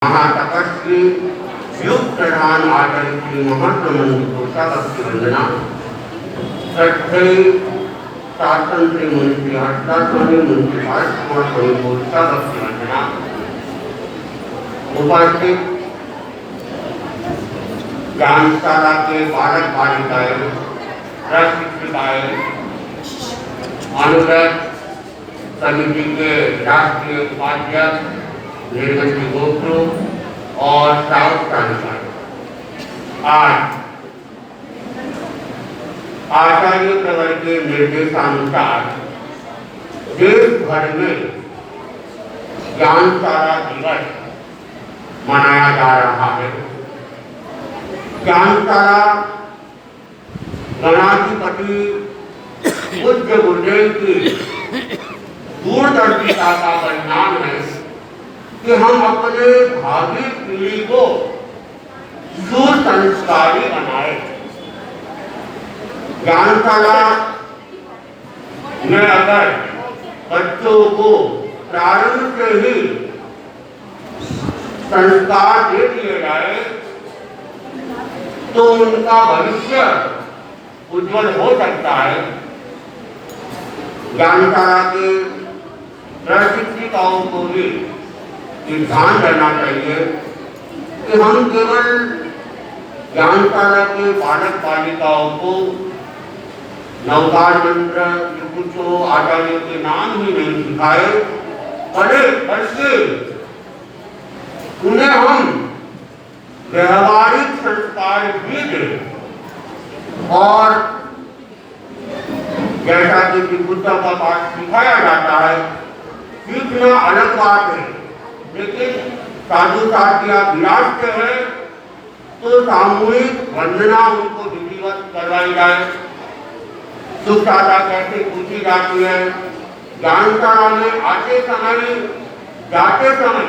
महातपस्वी युग प्रधान आचार्य श्री महात्मंद घोषा भक्ति वंदना श्रद्धे शासन श्री मुंशी हर्षा स्वामी मुंशी भारत कुमार स्वामी घोषा भक्ति वंदना उपस्थित ज्ञानशाला के बालक बालिकाएं प्रशिक्षिकाएं अनुगत समिति के राष्ट्रीय उपाध्यक्ष निर्मली गोप्रो और साउथ तालिका आज आचार्य प्रवर के निर्देशानुसार देश भर में ज्ञानशाला दिवस मनाया जा रहा है। ज्ञानशाला गणाधिपति पूज्य गुरुदेव की दूरदर्शिता का परिणाम है कि हम अपने भावी पीढ़ी को सुसंस्कारी बनाए। ज्ञानशाला में अगर बच्चों को प्रारंभ से ही संस्कार दे दिए जाए तो उनका भविष्य उज्जवल हो सकता है। ज्ञानशाला के प्रशिक्षिकाओं को भी ध्यान रहना चाहिए कि हम केवल ज्ञानशाला के बालक बालिकाओं को नवकार मंत्र कुछ आचार्यों के नाम ही नहीं सिखाए, बल्कि उन्हें हम व्यवहारिक संस्कार भी दें। और जैसा कि बुद्धा का पाठ सिखाया जाता है, सीखना अलग बात है, लेकिन साधु साथिया विराजते हैं तो सामूहिक वंदना उनको विधिवत करवाई जाए। सुख साधा कैसे पूछी जाती है, ज्ञानशाला में आते समय जाते समय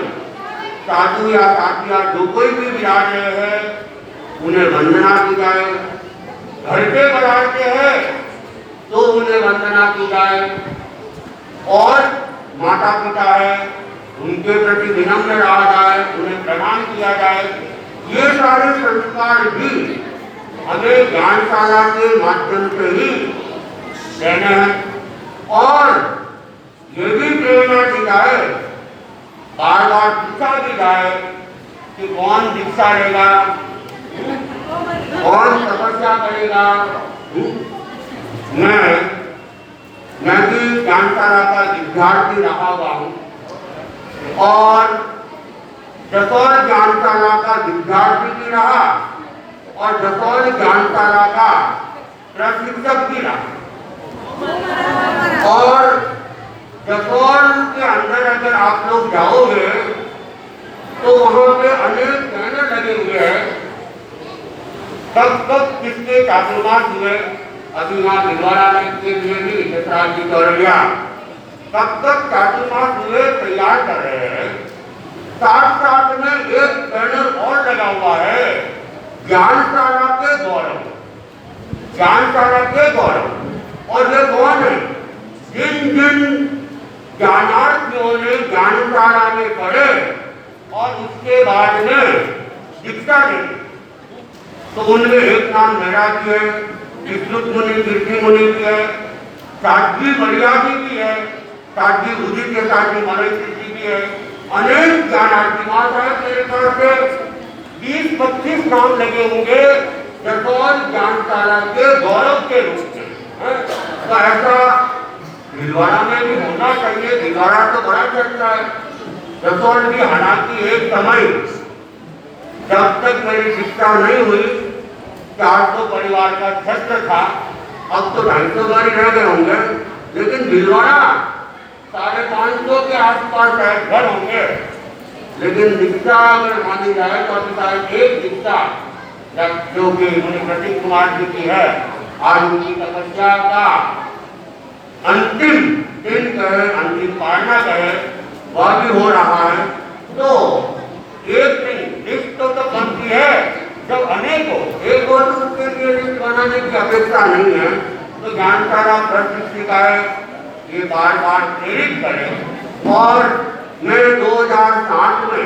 साधु या साथिया जो कोई भी विराज रहे हैं उन्हें वंदना की जाए। घर पे बढ़ाते हैं तो उन्हें वंदना की जाए। और माता पिता है उनके प्रति विनम्र रहा जाए, उन्हें प्रणाम किया जाए। ये सारे संस्कार भी हमें ज्ञानशाला के माध्यम से ही देने हैं। और ये भी प्रेरणा दी जाए, बार बार पूछा भी जाए कि कौन दीक्षा लेगा, कौन तपस्या करेगा। मैं भी ज्ञानशाला का विद्यार्थी रहा हुआ हूँ और जसौल ज्ञानशाला का विद्यार्थी भी रहा और जसौल ज्ञानशाला का प्रशिक्षक भी रहा। और जसौल के अंदर अगर आप लोग जाओगे तो वहां पे अनेक बैनर लगे हुए हैं। कब किसके चातुर्मास हुए, अभी वहां भिलवाड़ा के लिए भी जसराज जी दौड़िया कब तक चातुर्मास हुए तैयार कर रहे हैं। साथ साथ में एक बैनर और लगा हुआ है, ज्ञानशाला के गौरव, ज्ञानशाला के गौरव। और ये कौन है? जिन जिन ज्ञानार्थियों ने ज्ञानशाला में पढ़े और उसके बाद में दीक्षा ली, तो उनमें एक नाम मेरा भी है, विष्णु मुनि कीर्ति मुनि भी है, साध्वी मर्यादी भी है, साध्वी बुद्धि के साथ मनुष्य भी है। अनेक ज्ञानार्थी मेरे पास से 20-25 नाम लगे होंगे जसौल ज्ञानशाला के गौरव के रूप में। तो ऐसा भिलवाड़ा में भी होना चाहिए। भिलवाड़ा तो बड़ा चलता है, जसौल भी। हालांकि एक समय जब तक मेरी शिक्षा नहीं हुई 400 परिवार का छत्र था, अब तो 250 बार रह गए होंगे। लेकिन भिलवाड़ा 550 के आसपास घर होंगे। लेकिन दीक्षा अगर मानी जाए तो शायद एक दीक्षा जो कि मुनि प्रतीक कुमार जी की है, आज उनकी तपस्या का अंतिम दिन कहे, अंतिम पारणा कहे, वह भी हो रहा है। तो एक दिन लिस्ट तो बनती है, जब अनेक हो, एक हो तो उसके लिए लिस्ट बनाने की अपेक्षा नहीं है। तो ज्ञानशाला प्रशिक्षिकाएं ये बार बार प्रेरित करें। और मैं 2007 में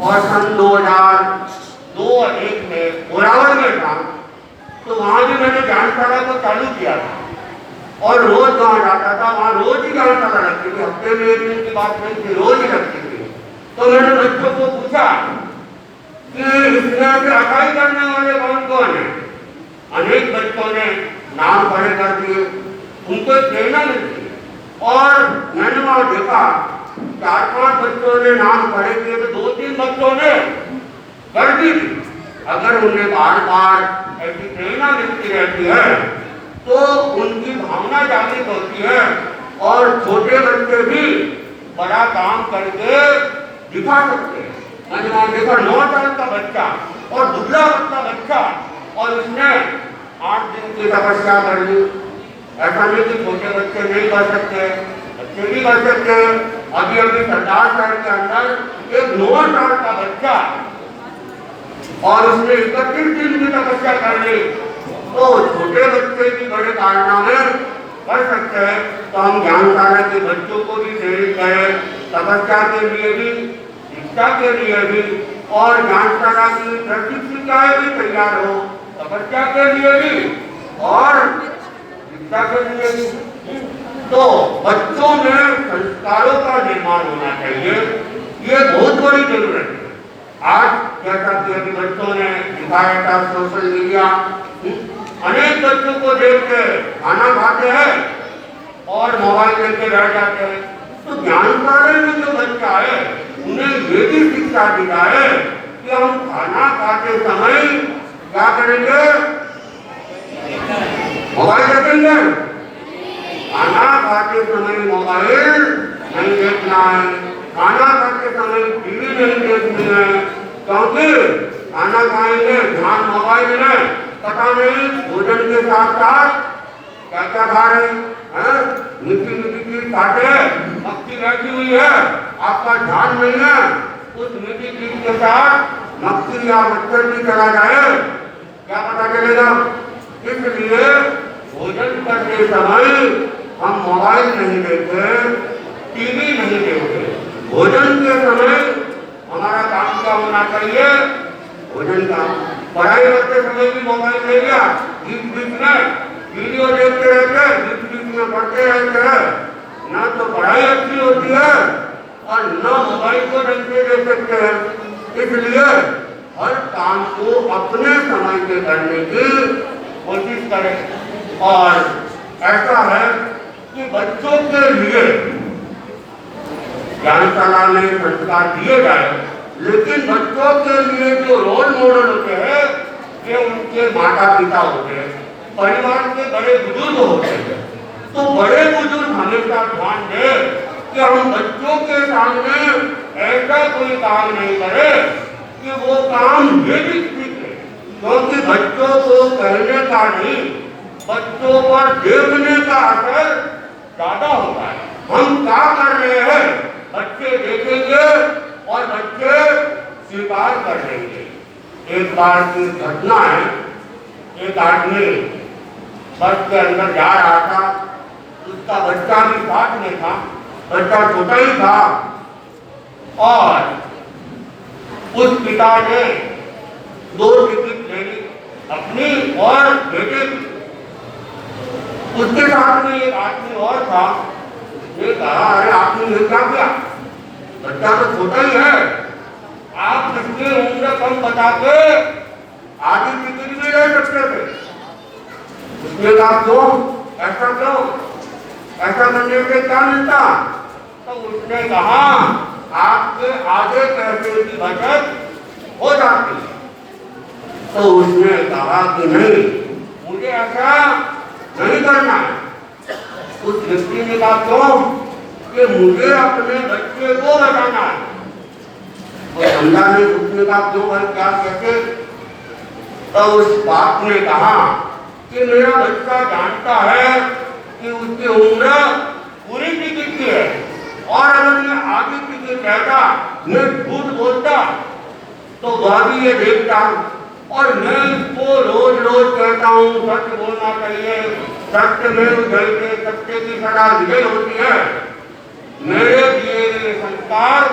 और सन 2002 और 1 में घोरावल में था, तो वहाँ भी मैंने ज्ञानशाला को चालू किया था और रोज वहाँ जाता था। वहाँ रोज ही ज्ञानशाला रखती थी, हफ्ते में 1 दिन की बात नहीं थी, रोज ही रखती थी। तो मैंने बच्चों को पूछा कि इसमें से अठाई करने वाले कौन कौन है? अनेक बच्चों ने नाम खड़े कर दिए, उनको प्रेरणा मिलती। और मैंने वहाँ देखा 4-5 बच्चों ने नाम खड़े किए तो 2-3 बच्चों ने कर दी। अगर उन्हें बार बार ऐसी प्रेरणा मिलती रहती है तो उनकी भावना जागृत होती है और छोटे बच्चे भी बड़ा काम करके दिखा सकते हैं। मैंने वहाँ देखा 9 साल का बच्चा और दुबला पतला बच्चा, और उसने 8 दिन की तपस्या कर ली। ऐसा नहीं कि छोटे बच्चे नहीं कर सकते, बच्चे भी कर सकते हैं। अभी अभी सरदार शहर के अंदर एक 9 साल का बच्चा और उसने 31 दिन की तपस्या कर ली। तो छोटे बच्चे भी बड़े कारनामे कर सकते हैं। तो हम ज्ञानशाला के बच्चों को भी प्रेरित करें, तपस्या के लिए भी, शिक्षा के लिए भी, और ज्ञानशाला की प्रशिक्षिकाएं भी तैयार हो तपस्या के लिए भी और शिक्षा के लिए भी। तो बच्चों में संस्कारों का निर्माण होना चाहिए, ये बहुत बड़ी जरूरत है। आज जैसा कि अभी बच्चों ने दिखाया था सोशल मीडिया, अनेक बच्चों को देख के खाना खाते हैं और मोबाइल लेके बैठ जाते हैं। तो ज्ञानशाला में जो बच्चा है उन्हें ये भी शिक्षा दी जाए कि हम खाना खाते समय क्या करेंगे? मोबाइल देखेंगे? खाना खाते समय मोबाइल नहीं देखना है, खाना खाते समय टीवी नहीं देखनी है, क्योंकि खाना खाएंगे ध्यान मोबाइल में, पता नहीं भोजन के साथ साथ क्या क्या खा रहे हैं। मिट्टी मिट्टी चीज खाते, मक्खी बैठी हुई है, आपका ध्यान नहीं है, उस मिट्टी चीज के साथ मक्खी या मच्छर भी चला जाए, क्या पता चलेगा? इसलिए भोजन करते समय हम मोबाइल नहीं देखते, टीवी नहीं देखते। भोजन के समय हमारा काम क्या होना चाहिए? भोजन का। पढ़ाई करते समय भी मोबाइल ले लिया, बीच बीच में वीडियो देखते रहते हैं, बीच बीच में पढ़ते रहते हैं, ना तो पढ़ाई अच्छी होती है और न मोबाइल को ढंग से देख सकते हैं। इसलिए हर काम को अपने समय से करने की कोशिश करें। और ऐसा है कि बच्चों के लिए ज्ञानशाला में संस्कार दिए जाए, लेकिन बच्चों के लिए जो रोल मॉडल होते हैं वे उनके माता पिता होते हैं, परिवार के बड़े बुजुर्ग होते हैं। तो बड़े बुजुर्ग हमेशा ध्यान दें कि हम बच्चों के सामने ऐसा कोई काम नहीं करें कि वो काम ये भी सीखे, क्योंकि बच्चों को कहने का नहीं, बच्चों पर देखने का असर ज्यादा होता है। हम क्या कर रहे हैं बच्चे देखेंगे और बच्चे स्वीकार कर लेंगे। एक बार की घटना है, एक आदमी बस के अंदर जा रहा था, उसका बच्चा भी साथ में था, बच्चा छोटा ही था, और उस पिता ने 2 टिकट ले ली, अपनी और बेटे की। उसके साथ में एक आदमी और था, उसने कहा अरे आपने ये क्या किया? बच्चा तो छोटा ही है, आप इसकी उम्र कम बता के आधी टिकट भी ले सकते थे। उसने कहा क्यों? ऐसा क्यों? ऐसा करने से क्या मिलता? तो उसने कहा आपके आधे पैसे की बचत हो जाती। तो उसने कहा कि नहीं, मुझे ऐसा नहीं करना है। उस व्यक्ति ने कहा क्यों? कि मुझे अपने बच्चे को बचाना है। वो समझा नहीं, उसने कहा क्यों भाई, क्या कैसे? तो उस बाप ने कहा कि मेरा बच्चा जानता है कि उसकी उम्र पूरी टिकट की है, और अगर मैं आगे टिकट रहता, मैं झूठ बोलता तो वह भी ये देखता। और मैं इसको रोज रोज कहता हूँ सच बोलना चाहिए, सत्य में जयते, सत्य की सदा विजय होती है। मेरे दिए गए संस्कार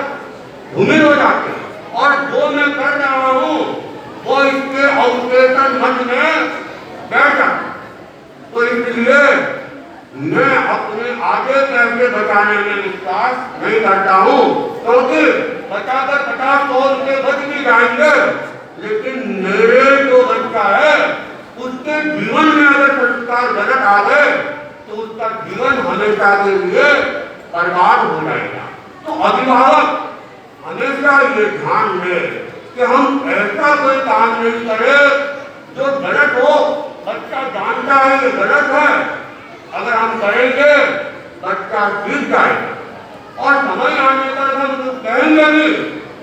धूमिल हो जाते हैं और जो मैं कर रहा हूँ वो इसके अवचेतन मन में बैठ जाता। तो इसलिए मैं अपने आगे पैसे बचाने में विश्वास नहीं करता हूँ, क्योंकि बचाकर 50-100 रुपये बच भी जाएंगे, लेकिन मेरे जो बच्चा है उसके जीवन में अगर संस्कार गलत आ गए तो उसका जीवन हमेशा के लिए बर्बाद हो जाएगा। तो अभिभावक हमेशा ये ध्यान दे कि हम ऐसा कोई काम नहीं करें जो गलत हो। बच्चा जानता है ये गलत है, अगर हम करेंगे बच्चा सीख जाएगा और समय आने पर हम कुछ कहेंगे भी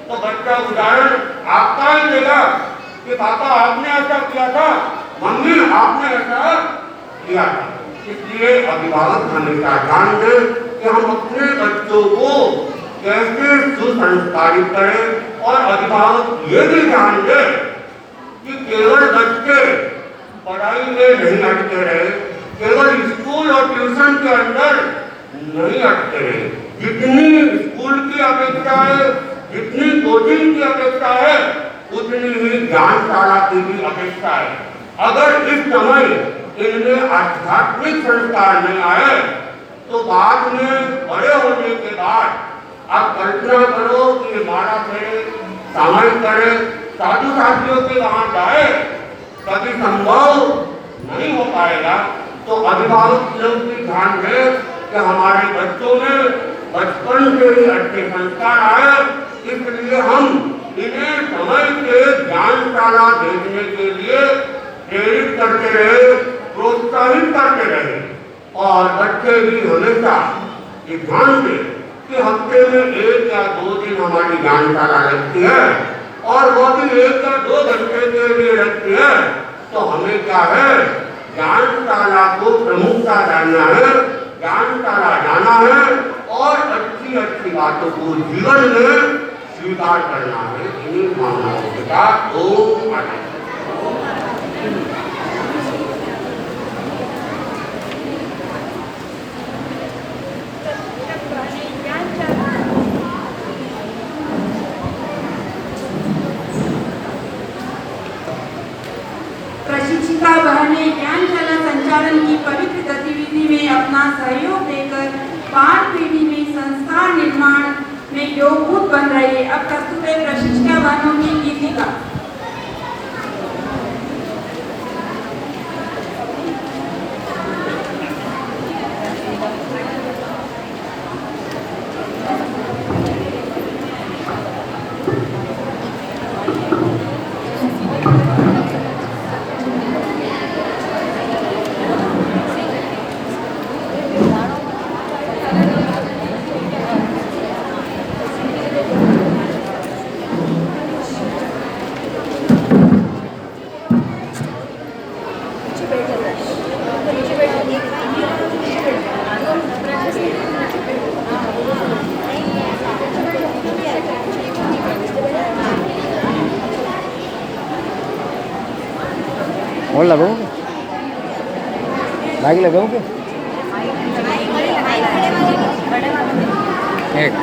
तो बच्चा उदाहरण आपका ही देगा कि पापा आपने ऐसा किया था, मम्मी आपने ऐसा किया था। इसलिए अभिभावक हमेशा ध्यान दें कि हम अपने बच्चों को कैसे सुसंस्कारित करें और अभिभावक ये भी ध्यान दें कि केवल बच्चे पढ़ाई में नहीं अटके रहे, केवल स्कूल और ट्यूशन के अंदर नहीं अटके रहे। जितनी स्कूल की अपेक्षा है, जितनी कोचिंग की अपेक्षा है, उतनी ही ज्ञानशाला की भी अपेक्षा है। अगर इस समय इनमें आध्यात्मिक संस्कार नहीं आए तो बाद में बड़े होने के बाद आप कल्पना करो कि मारा करे, सामायिक करे, साधु साथियों के वहां जाए, कभी संभव नहीं हो पाएगा। तो अभिभावक लोग भी ध्यान दें कि हमारे बच्चों में बचपन से ही अच्छे संस्कार आए, इसलिए हम इन्हें समय के ज्ञानशाला भेजने के लिए प्रेरित करते रहे, प्रोत्साहित करते रहे। और बच्चे भी हमेशा ये ध्यान दें कि हफ्ते में 1 या 2 दिन हमारी ज्ञानशाला लगती है और वो भी 1 या 2 घंटे के लिए लगती है। तो हमें क्या है, ज्ञानशाला को प्रमुखता देना है, ज्ञानशाला जाना है और अच्छी अच्छी बातों को जीवन में स्वीकार करना है। इन्हीं भावनाओं के साथ ओम आनंद। प्रशिक्षिका बहनें ज्ञानशाला संचालन की पवित्र गतिविधि में अपना सहयोग देकर पाठ पीढ़ी में संस्कार निर्माण में योगभूत बन रही है। अब प्रस्तुत है प्रशिक्षिका बहनों की गीतिका। और लगाओगे, लाइक लगाओगे एक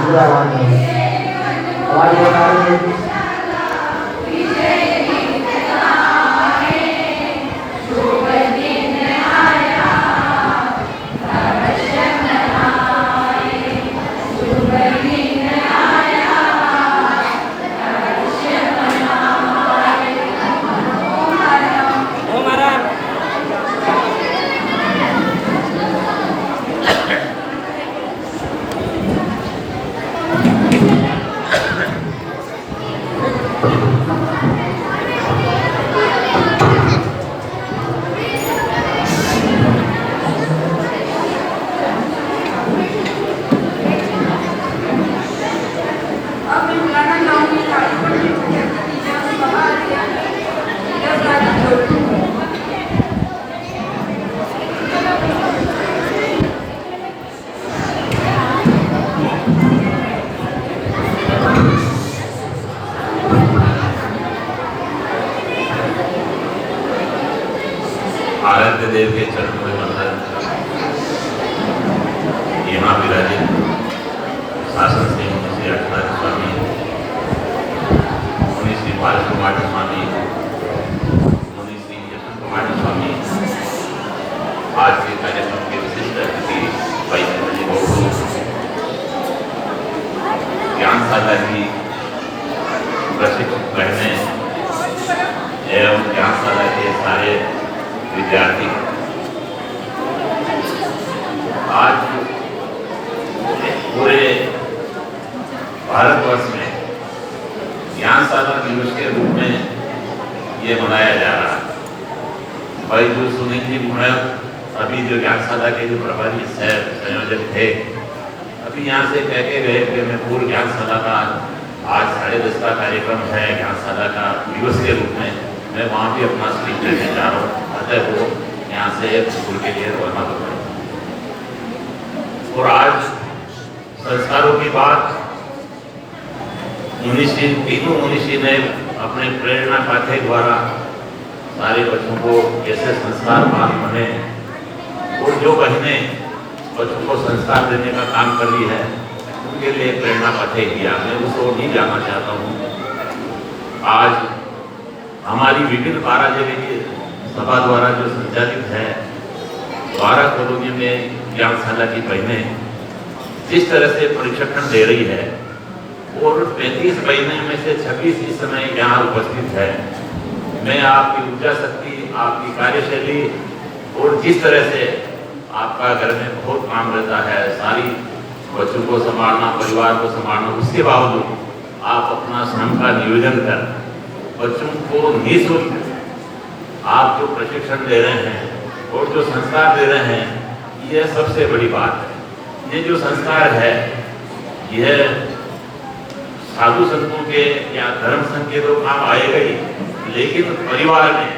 पूरा आवाज बता रहे हैं। आराध्य देव के चरणों में वंदन। यहाँ विराजित शासन से मुनि श्री अठनाथ स्वामी, मुनि श्री बाल कुमार स्वामी, मुनि श्री यशवंत कुमार स्वामी, आज के कार्यक्रम के विशिष्ट अतिथि भाई बहू, ज्ञानशाला की प्रशिक्षित बहनें एवं ज्ञानशाला के सारे विद्यार्थी, आज पूरे भारतवर्ष में ज्ञानशाला दिवस के रूप में ये मनाया जा रहा है। भाई जो सुनील जी अभी जो ज्ञानशाला के जो प्रभारी संयोजक थे, अभी यहाँ से कह के गए कि मैं पूर्व ज्ञानशाला का आज 10:30 का कार्यक्रम है ज्ञानशाला का दिवस के रूप में, मैं वहाँ भी अपना स्पीच देने जा रहा हूँ। अतः वो यहाँ से स्कूल के लिए रवाना हो गए। और आज संस्कारों की बात तीनों मुनिषी ने अपने प्रेरणा पाठ्य द्वारा सारे बच्चों को कैसे संस्कारवान बने और जो बहनें बच्चों को संस्कार देने का काम कर रही है उनके लिए प्रेरणा पाठ्य किया। मैं उसको नहीं जाना चाहता हूँ। आज हमारी विभिन्न 12 जगह की सभा द्वारा जो संचालित है, 12 कॉलोनी में ज्ञानशाला की बहनें जिस तरह से प्रशिक्षण दे रही है और 35 बहनें में से 26 इस समय यहाँ उपस्थित है। मैं आपकी ऊर्जा शक्ति, आपकी कार्यशैली और जिस तरह से आपका घर में बहुत काम रहता है, सारी बच्चों को संभालना, परिवार को संभालना, उसके बावजूद आप अपना श्रम का नियोजन कर बच्चों को निःशुल्क आप जो प्रशिक्षण दे रहे हैं और जो संस्कार दे रहे हैं, यह सबसे बड़ी बात है। ये जो संस्कार है, यह साधु संतों के या धर्म संघ के तो काम आएगा ही, लेकिन परिवार में,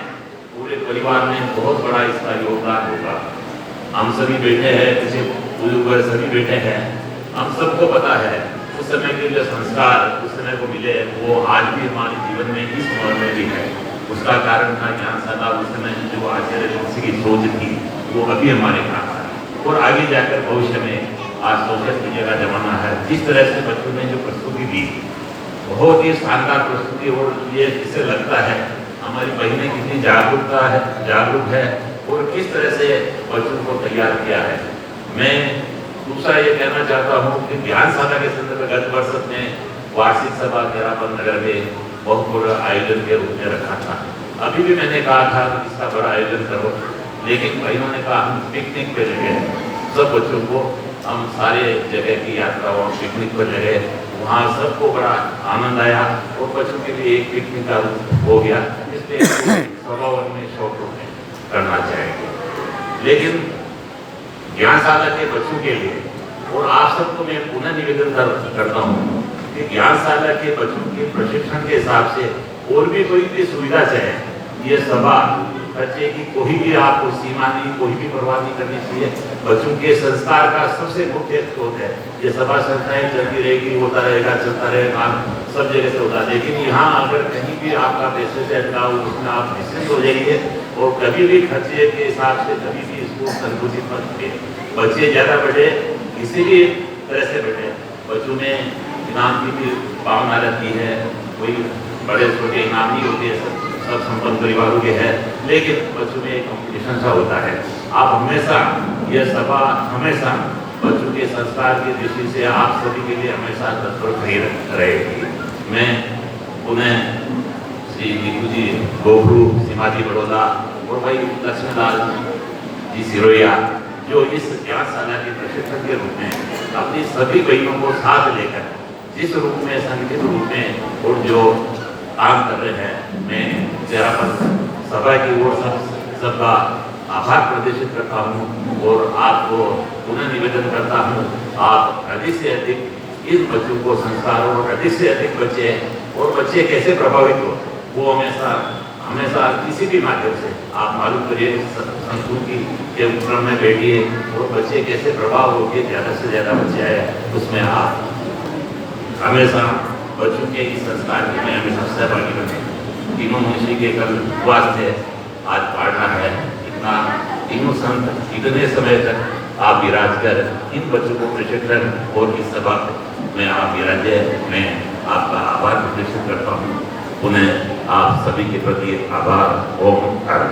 पूरे परिवार में बहुत बड़ा इसका योगदान होगा। हम सभी बैठे हैं, किसी बुजुर्ग सभी बैठे हैं, हम सबको पता है उस समय के जो संस्कार उस समय को मिले वो आज भी हमारे जीवन में इस उम्र में भी है। उसका कारण था ज्ञानशाला, उस समय जो आचार्य वंश की सोच थी वो अभी हमारे काम है और आगे जाकर भविष्य में आज सोशल मीडिया का जमाना है। जिस तरह से बच्चों ने जो प्रस्तुति दी, बहुत ही शानदार प्रस्तुति, और ये इससे लगता है हमारी बहनें कितनी जागरूक है और किस तरह से बच्चों को तैयार किया है। मैं दूसरा ये कहना चाहता हूँ कि ज्ञानशाला के संदर्भ में गत वर्ष में वार्षिक सभा तेरापन नगर में बहुत बड़ा आयोजन के रूप में रखा था। अभी भी मैंने कहा था कि इसका बड़ा आयोजन करो, लेकिन भाइयों ने कहा हम पिकनिक पे ले गए सब बच्चों को, हम सारे जगह की यात्रा और पिकनिक पर ले गए, वहाँ सबको बड़ा आनंद आया और बच्चों के लिए एक पिकनिक का हो गया, इसलिए स्वभाव में शौक करना चाहेंगे। लेकिन ज्ञानशाला के बच्चों के लिए और आप सबको मैं पुनः निवेदन करता हूँ कि ज्ञानशाला के बच्चों के प्रशिक्षण के हिसाब से और भी कोई भी सुविधा चाहे, ये सभा खर्चे की कोई भी आपको सीमा नहीं, कोई भी परवाह नहीं करनी चाहिए। बच्चों के संस्कार का सबसे मुख्य स्रोत है। ये सभा संस्थाएं चलती रहेगी, होता रहेगा, चलता रहेगा, सब जगह से होता है। लेकिन यहाँ अगर कहीं भी आपका पैसे से अटका हो, उसमें आप निश्चित हो जाइए और कभी भी खर्चे के हिसाब से कभी भी इसको संकुचित मत करिए। बच्चे ज्यादा बैठे, किसी भी तरह से बैठे, बच्चों में इनाम की भी भावना रहती है, कोई बड़े छोटे इनाम नहीं होते, सब संपन्न परिवारों के हैं, लेकिन बच्चों में एक कंपटीशन सा होता है। आप हमेशा, यह सभा हमेशा बच्चों के संस्कार की दृष्टि से आप सभी के लिए हमेशा तत्पर खड़ी रहेगी। मैं पुनः श्री नीकू जी गोखरू, श्रीमती बड़ौदा और भाई लक्ष्मणलाल जी सिरोया, जो इस ज्ञानशाला के प्रशिक्षक के रूप में अपनी सभी बहनों को साथ लेकर जिस रूप में संगठित रूप में और जो काम कर रहे हैं, मैं जरा सभा की ओर सबका आभार प्रदर्शित करता हूँ और आपको पुनः निवेदन करता हूँ, आप अधिक से अधिक इस बच्चों को संस्कारों और अधिक से अधिक बच्चे कैसे प्रभावित हो, वो हमेशा किसी भी माध्यम से आप मालूम करिए, संस्कृति के क्रम में बैठिए और बच्चे कैसे प्रभाव होकर ज़्यादा से ज़्यादा बच्चे आए, उसमें आप हमेशा बच्चों के इस संस्कार में हमेशा सहभागी बने। तीनों मनुष्य के कल उपवास थे, आज पाढ़ना है, इतना तीनों संत इतने समय तक आप विराज कर इन बच्चों को प्रशिक्षण और इस सभा में आप विराजे, मैं आपका आभार प्रदर्शित करता हूँ। पुनः आप सभी के प्रति आभार। ओम कारण।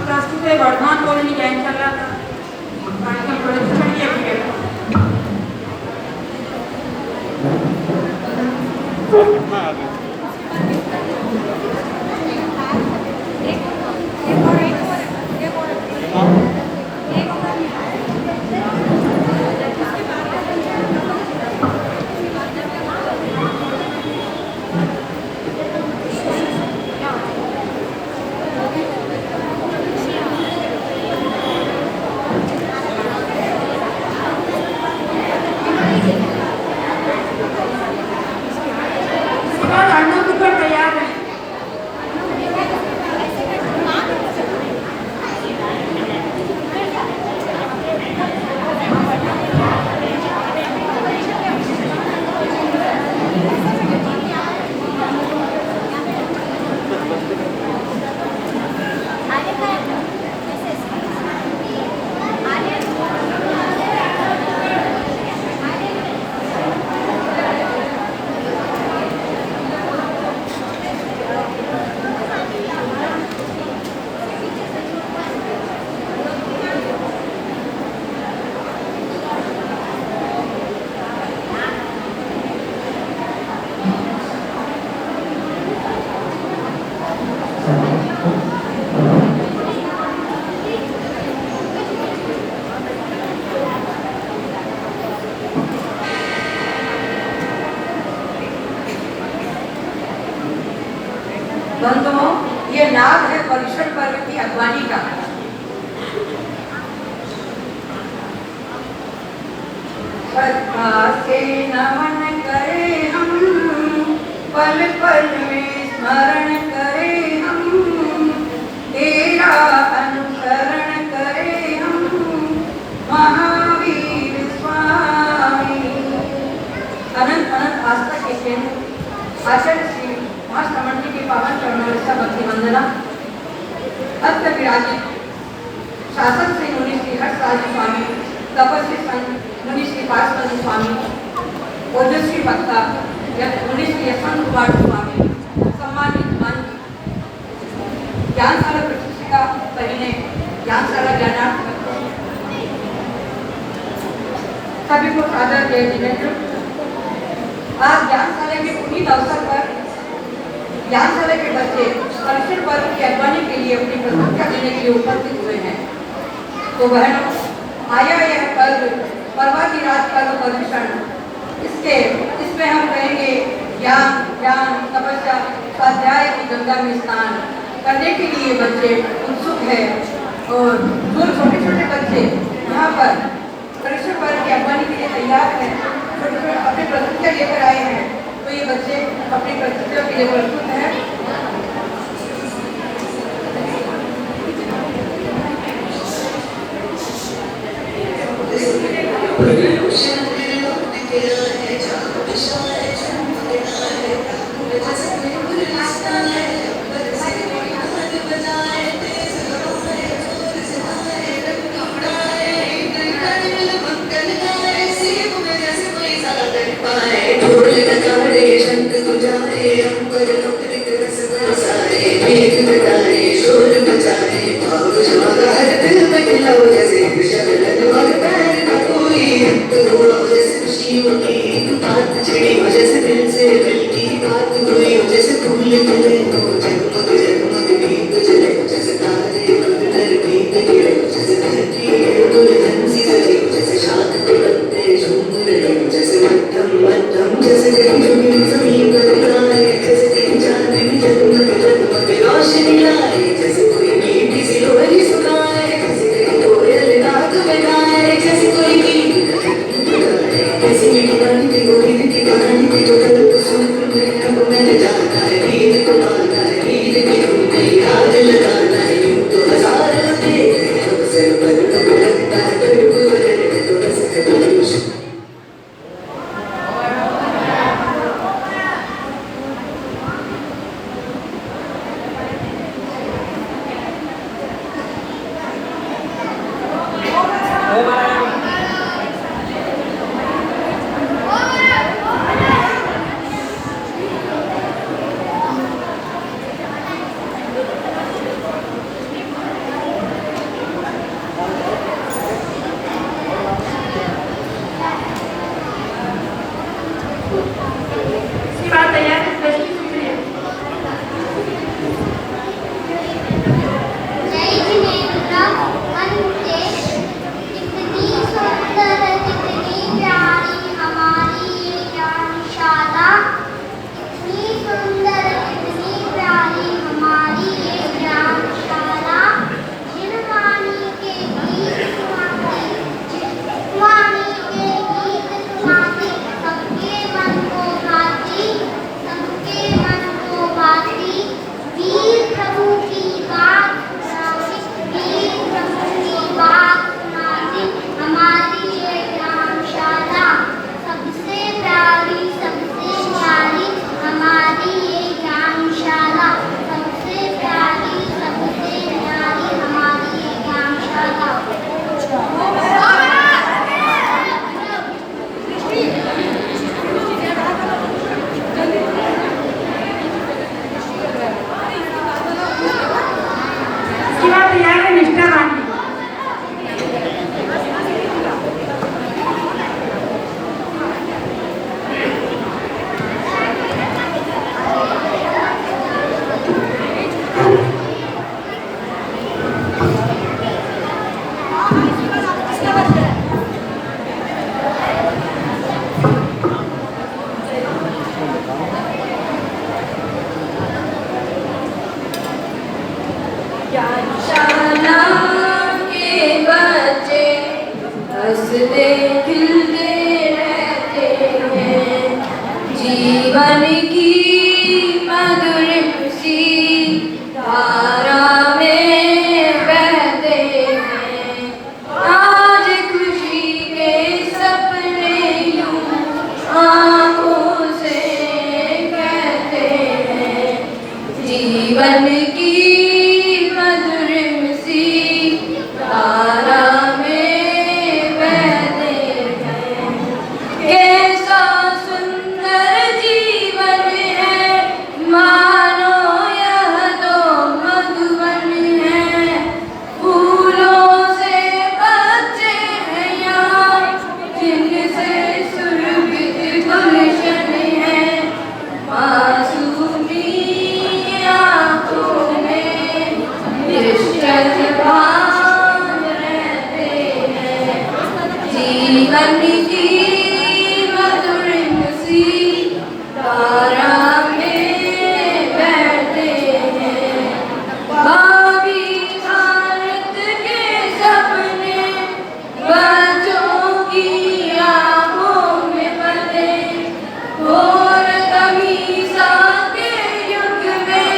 प्रस्तुत है वर्धमान कॉलोनी ज्ञानशाला का कार्यक्रम प्रदर्शन किया गया। बंधुओं, ये नाद है परिषद पर्व की अगवानी का। श्रद्धा से नमन करे हम, पल पल में स्मरण करे हम, तेरा अनुसरण करे हम, महावीर स्वामी। अनंत अनंत आस्था के केंद्र आचार्य श्री महाश्रमण के पावन चरणों में भक्ति वंदना। अत्र विराजित शासक श्री मुनि श्री हर्षराज स्वामी, तपस्वी संत मुनि श्री पार्श्वनाथ स्वामी, ओजस्वी वक्ता मुनि श्री यशवंत कुमार स्वामी, सम्मानित मंच, ज्ञानशाला प्रशिक्षिका बहने, ज्ञानशाला ज्ञानार्थ सभी को सादर जय जिनेन्द्र। आज ज्ञानशाला के पुनीत अवसर पर ज्ञानशाला के बच्चे परिषद पर्व की अगवानी के लिए अपनी प्रतिक्रिया देने के लिए उपस्थित हुए हैं। तो बहनों, आया यह पर्व पर्वाधिराज पर्व प्रदूषण, इसमें हम कहेंगे ज्ञान तपस्या स्वाध्याय की गंगा में स्नान करने के लिए बच्चे उत्सुक है। और जो छोटे छोटे बच्चे यहाँ पर परिषद पर्व की अगवानी के लिए तैयार हैं, अपनी प्रतिक्रिया लेकर आए हैं, तो ये बच्चे अपनी प्रतिक्रिया के लिए प्रस्तुत हैं। शिवा तैयार है, प्रश्न सुनिए। जय जिनेंद्र वंदे, कितनी सुंदर कितनी प्यारी हमारी ये ज्ञानशाला, कितनी सुंदर कितनी प्यारी हमारी ये ज्ञानशाला। जिन वाणी के गीत सुनाती, जिन वाणी के गीत सुनाती, सबके मन को भाती, सबके मन को भाती। वीर प्रभु की बात सुनाती, वीर प्रभु की बात सुनाती हमारी ये ज्ञानशाला। सबसे प्यारी सबसे न्यारी हमारी ये ज्ञानशाला, सबसे प्यारी सबसे न्यारी हमारी ये ज्ञानशाला। शिवा तैयार है, निष्ठा रानी। ज्ञानशाला के बच्चे हंसते खिलते रहते हैं, जीवन की मधुर सी धारा में बहते हैं। आज खुशी के सपने यूं आँखों से कहते हैं, जीवन की मधुर सी धारा में बहते हैं। कैसा सुंदर जीवन है, मानो यह तो मधुवन है। फूलों से बचे हैं यहाँ, जिनसे सुरभित गुलशन है। मासूमी आँखों में निश्चल भाव रहते हैं, जीवन की मधुर सी धारा में बहते हैं। भावी भारत के सपने बच्चों की आँखों में बने। घोर तमीज़ा के युग में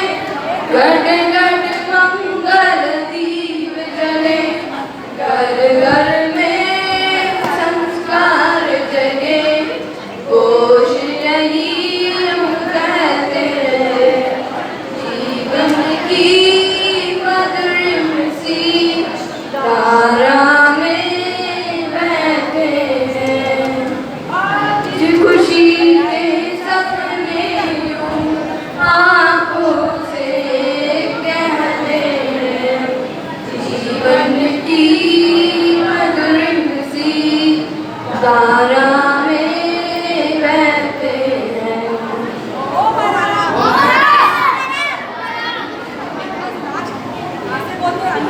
घट घट मंगल दीप जले, घर घर में संस्कार जगे। कोश यही हम कहते हैं, जीवन की मधुर सी धारा में बहते हैं। आज खुशी के सपने यूं आँखों से कहते हैं, जीवन की मधुर सी धारा में बहते हैं।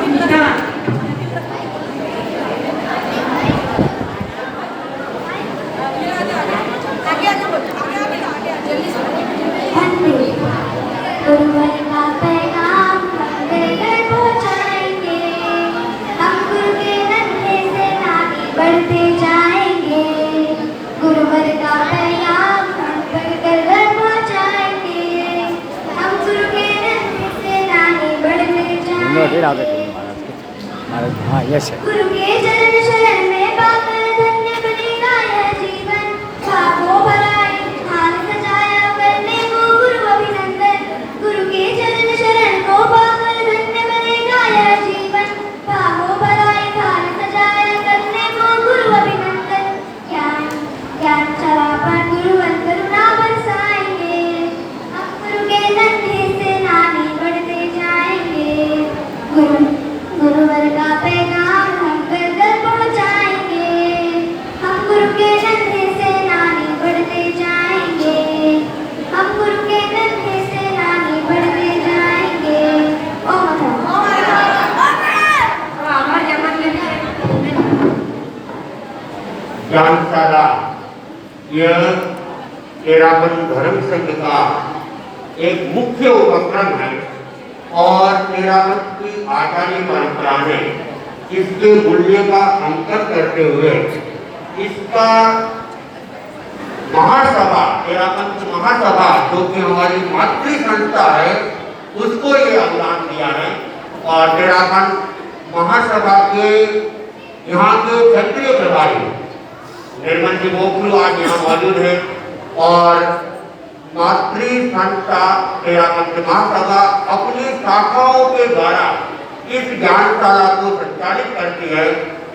निष्ठा रानी। गुरुवर का पैगाम घर घर पहुँचाएंगे, हम गुरु के नन्हे से आगे बढ़ते जाएंगे। गुरुवर का पैगाम हम घर घर पहुँचाएंगे, हम गुरु के नन्हे से आगे बढ़ते जाएंगे। हाँ यस है। गुरु के चरण शरण में पाकर धन्य बनेगा यह जीवन, भावों भराई हाल सजाया करने को गुरु अभिनंदन। गुरु के चरण शरण को पाकर धन्य बनेगा यह जीवन, भावों भराई हाल सजाया करने ज्ञानशाला यह तेरापंथ धर्म संघ का एक मुख्य उपक्रम है और तेरापंथ की आचार्य परंपरा ने इसके मूल्य का अंकन करते हुए इसका महासभा, तेरापंथ महासभा जो कि हमारी मातृ संस्था है, उसको ये अनुदान दिया है। और तेरापंथ महासभा के यहाँ के क्षेत्रीय प्रभारी निर्मल जी बोखलू आज यहाँ मौजूद है और मातृ संस्था तेरापंथ महासभा अपनी शाखाओं के द्वारा इस ज्ञानशाला को संचालित करती है।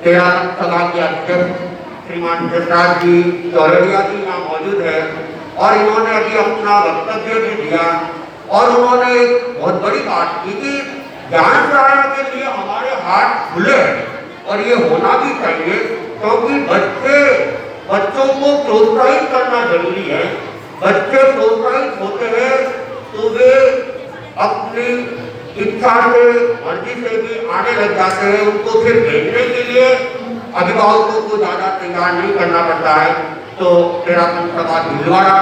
तेरापंथ सभा के अध्यक्ष श्रीमान जसराज जी चौरड़िया जी यहाँ मौजूद है और इन्होंने अभी अपना वक्तव्य भी दिया और उन्होंने एक बहुत बड़ी बात की कि ज्ञानशाला के लिए हमारे हाथ खुले हैं और ये होना भी चाहिए क्योंकि बच्चों को प्रोत्साहित करना जरूरी है। बच्चे प्रोत्साहित होते हैं तो वे अपनी इच्छा से मर्जी से भी आने लग जाते हैं। उनको फिर भेजने के लिए अभिभावकों को ज्यादा तैयार नहीं करना पड़ता है। तो तेरापंथ सभा भीलवाड़ा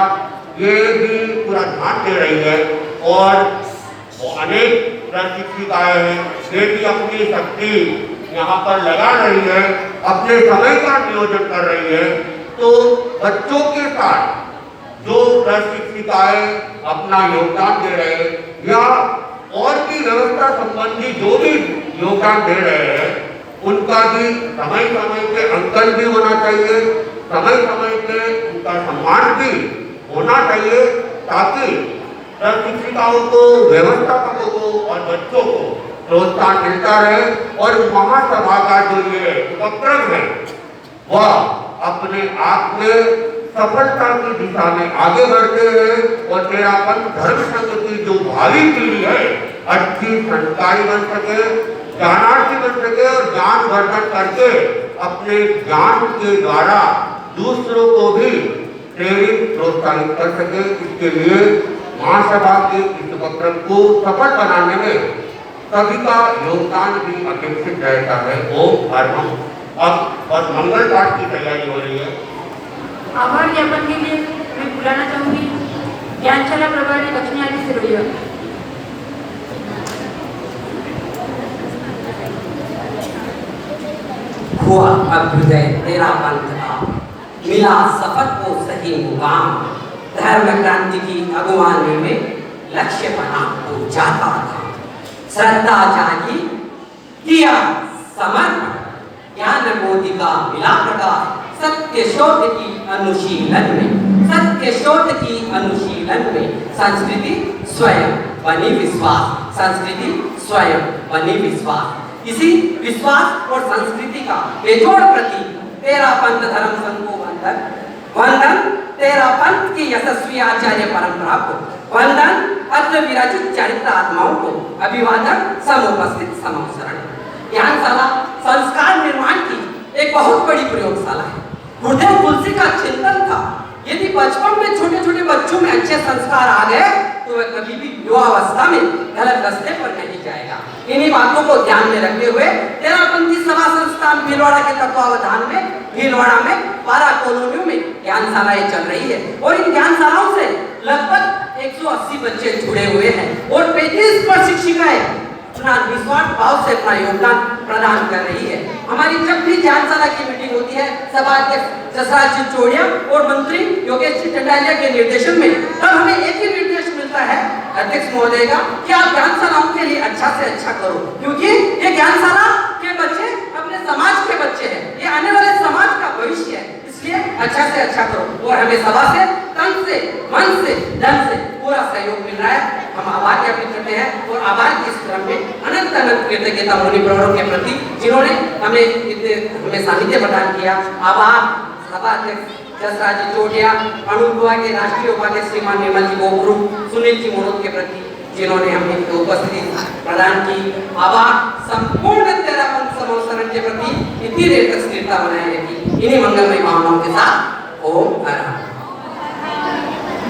ये भी पूरा ध्यान दे रही है और अनेक प्रशिक्षिकाएं हैं, वे भी अपनी शक्ति यहाँ पर लगा रही है, अपने समय का नियोजन कर रही है। तो बच्चों के साथ जो प्रशिक्षिकाएं अपना योगदान दे रहे हैं या और भी व्यवस्था संबंधी जो भी योगदान दे रहे हैं उनका भी समय समय पे अंकन भी होना चाहिए, समय समय पे उनका सम्मान भी होना चाहिए ताकि प्रशिक्षिकाओं को, व्यवस्थापकों को और बच्चों को प्रोत्साहन मिलता रहे और महासभा का जो ये उपक्रम है वह अपने आप में सफलता की दिशा में आगे बढ़ते हैं और तेरापंथ धर्म संघ की जो भावी पीढ़ी है अच्छी संस्कारी बन सके, ज्ञानार्थी बन सके और ज्ञान वर्धन करके अपने ज्ञान के द्वारा दूसरों को भी प्रेरित प्रोत्साहित कर सके। इसके लिए महासभा के इस उपक्रम को सफल बनाने में सभी का योगदान भी अपेक्षित रहता है। ओम हरम। अब और मंगल पाठ की तैयारी हो रही है। आभार ज्ञापन के लिए मैं बुलाना चाहूंगी ज्ञानशाला प्रभारी लक्ष्मी आदि सिरोया। हुआ अभ्युदय तेरापंथ का, मिला सफर को सही मुकाम, धर्म क्रांति की अगुवानी में लक्ष्य बना हो जाता था। श्रद्धा जागी, किया समर्पण, ज्ञान बोधि का मिला प्रकाश, सत्य शोध की अनुशीलन में, सत्य शोध की अनुशीलन में संस्कृति स्वयं बनी विश्वास, संस्कृति स्वयं बनी विश्वास। इसी विश्वास और संस्कृति का बेजोड़ प्रतीक तेरापंथ धर्म संघ को वंदन तेरापंथ की यशस्वी आचार्य परंपरा को वंदन, अत्र विराजित चरित्र आत्माओं को अभिवादन, समुपस्थित समवसरण। ज्ञानशाला संस्कार निर्माण की एक बहुत बड़ी प्रयोगशाला है। गुरुदेव तुलसी का चिंतन था यदि बचपन में छोटे छोटे बच्चों में अच्छे संस्कार आ गए तो वह कभी भी युवावस्था में गलत रास्ते पर नहीं जाएगा। इन्हीं बातों को ध्यान में रखते हुए तेरापंथी सभा संस्थान भीलवाड़ा के तत्वावधान में भीलवाड़ा में 12 कॉलोनियों में ज्ञानशालाएं चल रही है और इन ज्ञानशालाओं से लगभग 180 बच्चे जुड़े हुए हैं और 35 प्रशिक्षिकाएं अपना निस्वार्थ भाव से अपना योगदान प्रदान कर रही है। हमारी जब भी ज्ञानशाला की मीटिंग होती है सभा के जसराज जी चौड़िया और मंत्री योगेश जी टंडालिया के निर्देशन में, तब हमें एक ही निर्देश मिलता है अध्यक्ष महोदय का कि आप ज्ञानशालाओं के लिए अच्छा से अच्छा करो, क्योंकि ये ज्ञानशाला के बच्चे अपने समाज के बच्चे हैं, ये आने वाले समाज का भविष्य है, इसलिए अच्छा से अच्छा करो। और हमें सभा से तन से मन से धन से पूरा सहयोग मिल रहा है। हम आभार ज्ञापित करते हैं और आभार के इस क्रम में अनंत अनंत कृतज्ञता मुनि प्रवरों के प्रति जिन्होंने हमें सानिध्य प्रदान किया। आभार सभा अध्यक्ष जसराज जी चौटिया, अणुभुआ के राष्ट्रीय उपाध्यक्ष श्रीमान निर्मल जी बोखरू, सुनील जी मोनोद के प्रति जिन्होंने हमें उपस्थिति प्रदान की। आभार संपूर्ण तेरापंथ समवसरण के प्रति इतनी देर तक स्थिरता बनाए रखी। इन्हीं मंगलमय भावनाओं के साथ ओम हर।